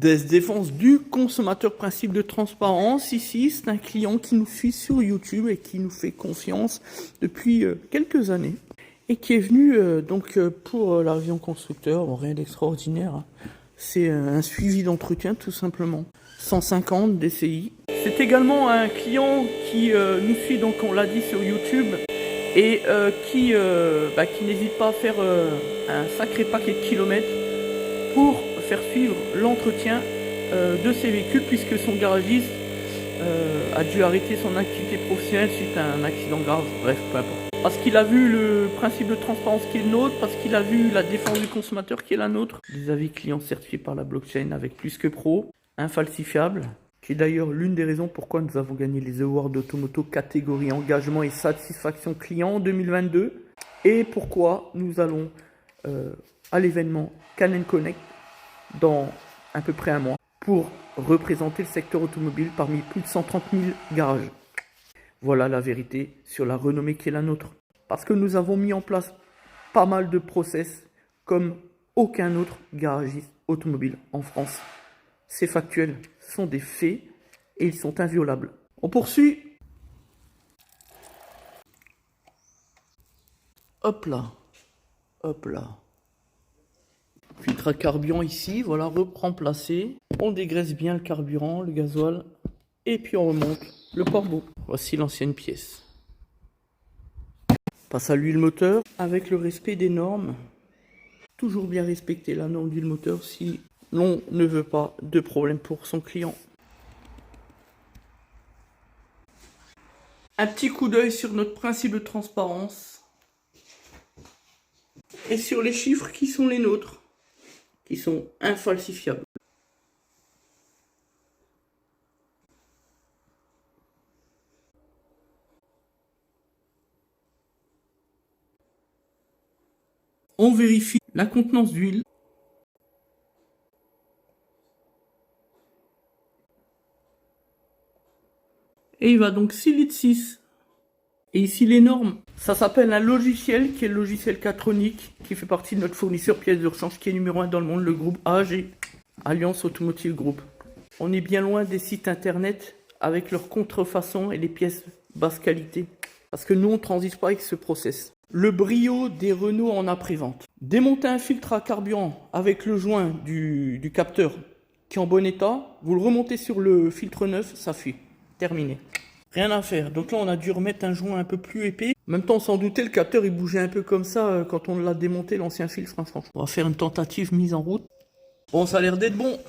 Défense du consommateur, principe de transparence. Ici, c'est un client qui nous suit sur YouTube et qui nous fait confiance depuis quelques années. Et qui est venu pour la révision constructeur, bon, rien d'extraordinaire. Hein. C'est un suivi d'entretien tout simplement. 150 DCI. C'est également un client qui nous suit, donc on l'a dit sur YouTube, et qui n'hésite pas à faire un sacré paquet de kilomètres pour faire suivre l'entretien de ses véhicules, puisque son garagiste a dû arrêter son activité professionnelle suite à un accident grave, bref, peu importe. Parce qu'il a vu le principe de transparence qui est le nôtre, parce qu'il a vu la défense du consommateur qui est la nôtre. Des avis clients certifiés par la blockchain avec Plus que Pro, infalsifiable, qui est d'ailleurs l'une des raisons pourquoi nous avons gagné les awards d'Automoto catégorie engagement et satisfaction client en 2022, et pourquoi nous allons à l'événement Canon Connect dans à peu près un mois pour représenter le secteur automobile parmi plus de 130 000 garages. Voilà la vérité sur la renommée qui est la nôtre. Parce que nous avons mis en place pas mal de process comme aucun autre garagiste automobile en France. C'est factuel, ce sont des faits et ils sont inviolables. On poursuit. Hop là. Hop là. Filtre à carburant ici, voilà, remplacé. On dégraisse bien le carburant, le gasoil. Et puis on remonte le pare-boues. Voici l'ancienne pièce. Passe à l'huile moteur avec le respect des normes. Toujours bien respecter la norme d'huile moteur si l'on ne veut pas de problème pour son client. Un petit coup d'œil sur notre principe de transparence. Et sur les chiffres qui sont les nôtres. Qui sont infalsifiables. On vérifie la contenance d'huile. Et il va donc 6 litres 6. Et ici les normes. Ça s'appelle un logiciel qui est le logiciel Catronic, qui fait partie de notre fournisseur pièces de rechange qui est numéro 1 dans le monde, le groupe AAG, Alliance Automotive Group. On est bien loin des sites internet avec leurs contrefaçons et les pièces basse qualité. Parce que nous on ne transite pas avec ce process. Le brio des Renault en après-vente. Démonter un filtre à carburant avec le joint du capteur qui est en bon état, vous le remontez sur le filtre neuf, ça fuit. Terminé. Rien à faire. Donc là, on a dû remettre un joint un peu plus épais. En même temps, sans douter, le capteur, il bougeait un peu comme ça quand on l'a démonté, l'ancien filtre. Franchement. On va faire une tentative mise en route. Bon, ça a l'air d'être bon.